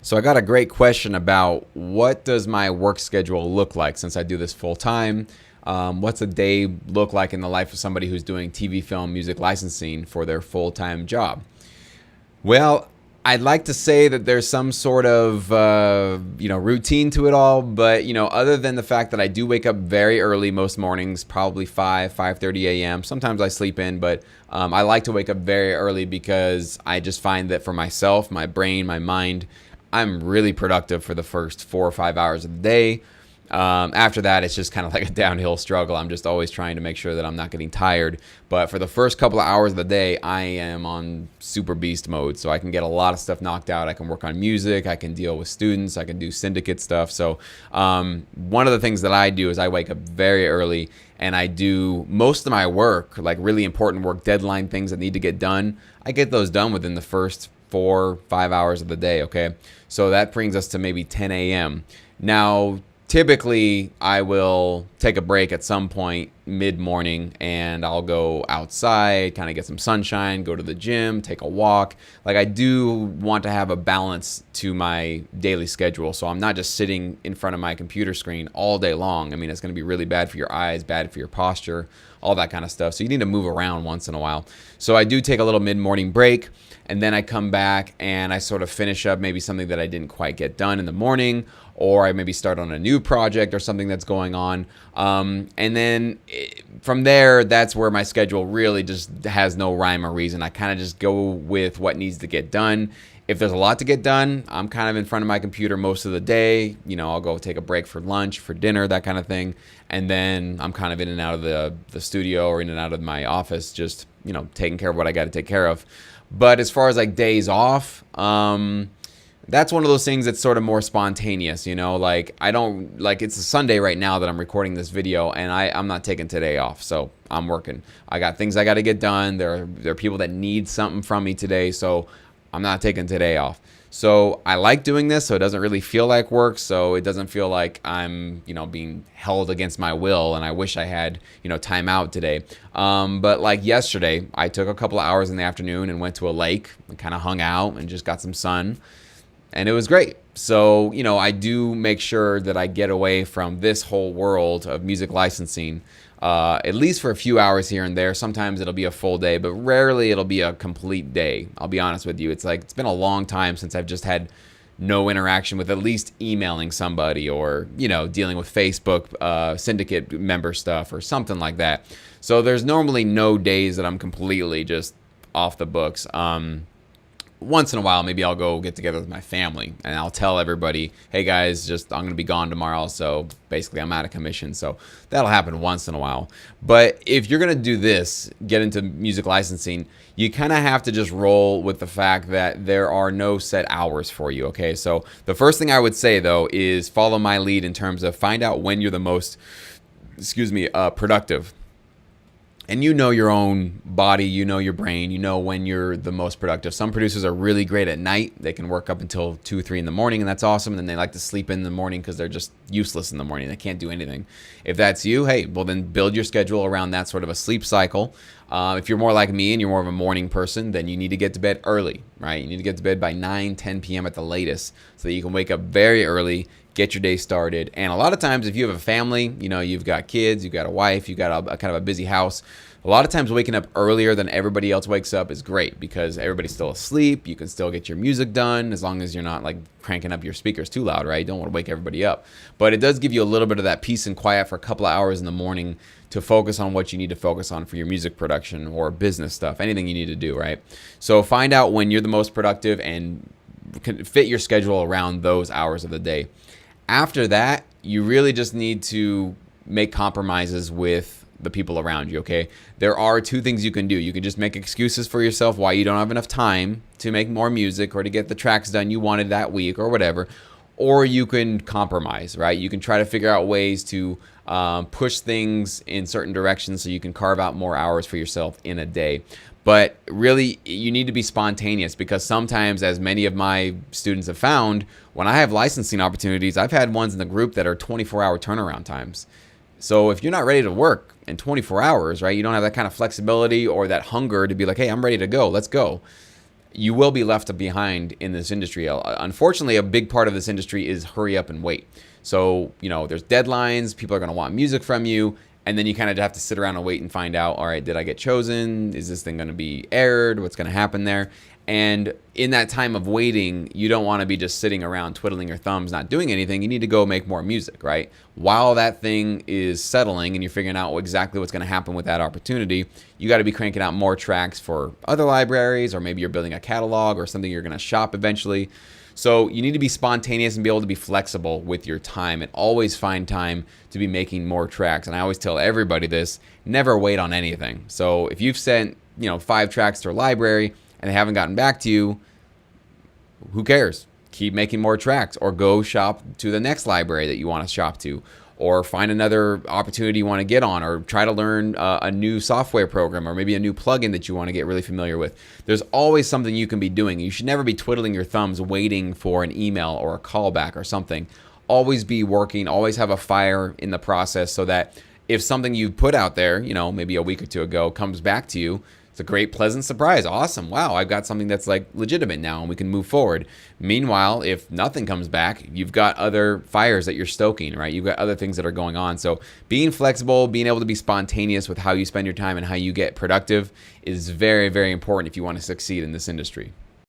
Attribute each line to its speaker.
Speaker 1: So I got a great question about what does my work schedule look like since I do this full time? What's a day look like in the life of somebody who's doing TV, film, music licensing for their full time job? Well, I'd like to say that there's some sort of routine to it all, but other than the fact that I do wake up very early most mornings, probably 5:30 a.m. Sometimes I sleep in, but I like to wake up very early because I just find that for myself, my brain, my mind, I'm really productive for the first 4 or 5 hours of the day. After that, it's just kind of like a downhill struggle. I'm just always trying to make sure that I'm not getting tired. But for the first couple of hours of the day, I am on super beast mode. So I can get a lot of stuff knocked out. I can work on music. I can deal with students. I can do syndicate stuff. So one of the things that I do is I wake up very early and I do most of my work, like really important work, deadline things that need to get done. I get those done within the first 4 or 5 hours of the day. Okay. So that brings us to maybe 10 a.m. Now, typically, I will take a break at some point mid-morning and I'll go outside, kind of get some sunshine, go to the gym, take a walk. Like I do want to have a balance to my daily schedule. So I'm not just sitting in front of my computer screen all day long. I mean, it's going to be really bad for your eyes, bad for your posture, all that kind of stuff. So you need to move around once in a while. So I do take a little mid-morning break and then I come back and I sort of finish up maybe something that I didn't quite get done in the morning, or I maybe start on a new project or something that's going on. And then from there, that's where my schedule really just has no rhyme or reason. I kind of just go with what needs to get done. If there's a lot to get done, I'm kind of in front of my computer most of the day. I'll go take a break for lunch, for dinner, that kind of thing. And then I'm kind of in and out of the studio or in and out of my office, just, taking care of what I got to take care of. But as far as like days off, that's one of those things that's sort of more spontaneous, like I don't like it's a Sunday right now that I'm recording this video and I'm not taking today off. So I'm working. I got things I got to get done. There are people that need something from me today. So I'm not taking today off. So I like doing this. So it doesn't really feel like work. So it doesn't feel like I'm, being held against my will. And I wish I had, time out today. But like yesterday, I took a couple of hours in the afternoon and went to a lake and kind of hung out and just got some sun. And it was great. So, I do make sure that I get away from this whole world of music licensing, at least for a few hours here and there. Sometimes it'll be a full day, but rarely it'll be a complete day. I'll be honest with you. It's been a long time since I've just had no interaction with at least emailing somebody or, dealing with Facebook syndicate member stuff or something like that. So there's normally no days that I'm completely just off the books. Once in a while, maybe I'll go get together with my family and I'll tell everybody, hey guys, I'm going to be gone tomorrow. So basically I'm out of commission. So that'll happen once in a while. But if you're going to do this, get into music licensing, you kind of have to just roll with the fact that there are no set hours for you. Okay. So the first thing I would say though, is follow my lead in terms of find out when you're the most, productive. And your own body, your brain, when you're the most productive. Some producers are really great at night. They can work up until 2 or 3 in the morning, and that's awesome. And then they like to sleep in the morning because they're just useless in the morning. They can't do anything. If that's you, hey, well then build your schedule around that sort of a sleep cycle. If you're more like me and you're more of a morning person, then you need to get to bed early, right? You need to get to bed by 10 p.m. at the latest so that you can wake up very early, get your day started. And a lot of times if you have a family, you've got kids, you've got a wife, you've got a kind of a busy house, a lot of times waking up earlier than everybody else wakes up is great because everybody's still asleep. You can still get your music done as long as you're not like cranking up your speakers too loud, right? You don't want to wake everybody up. But it does give you a little bit of that peace and quiet for a couple of hours in the morning to focus on what you need to focus on for your music production or business stuff, anything you need to do, right? So find out when you're the most productive and can fit your schedule around those hours of the day. After that, you really just need to make compromises with the people around you, okay? There are 2 things you can do. You can just make excuses for yourself why you don't have enough time to make more music or to get the tracks done you wanted that week or whatever. Or you can compromise, right? You can try to figure out ways to push things in certain directions so you can carve out more hours for yourself in a day. But really, you need to be spontaneous because sometimes, as many of my students have found, when I have licensing opportunities, I've had ones in the group that are 24-hour turnaround times. So if you're not ready to work in 24 hours, right, you don't have that kind of flexibility or that hunger to be like, hey, I'm ready to go, let's go. you will be left behind in this industry. Unfortunately, a big part of this industry is hurry up and wait. So, there's deadlines, people are going to want music from you, and then you kind of have to sit around and wait and find out, all right, did I get chosen? Is this thing going to be aired? What's going to happen there? And in that time of waiting, you don't want to be just sitting around twiddling your thumbs, not doing anything. You need to go make more music, right? While that thing is settling and you're figuring out exactly what's going to happen with that opportunity, you got to be cranking out more tracks for other libraries, or maybe you're building a catalog or something you're going to shop eventually. So you need to be spontaneous and be able to be flexible with your time, and always find time to be making more tracks. And I always tell everybody this: never wait on anything. So if you've sent 5 tracks to a library and they haven't gotten back to you, who cares? Keep making more tracks, or go shop to the next library that you want to shop to, or find another opportunity you want to get on, or try to learn a new software program, or maybe a new plugin that you want to get really familiar with. There's always something you can be doing. You should never be twiddling your thumbs waiting for an email or a callback or something. Always be working, always have a fire in the process, so that if something you put out there, maybe a week or two ago, comes back to you, it's a great, pleasant surprise. Awesome. Wow, I've got something that's like legitimate now, and we can move forward. Meanwhile, if nothing comes back, you've got other fires that you're stoking, right? You've got other things that are going on. So being flexible, being able to be spontaneous with how you spend your time and how you get productive is very, very important if you want to succeed in this industry.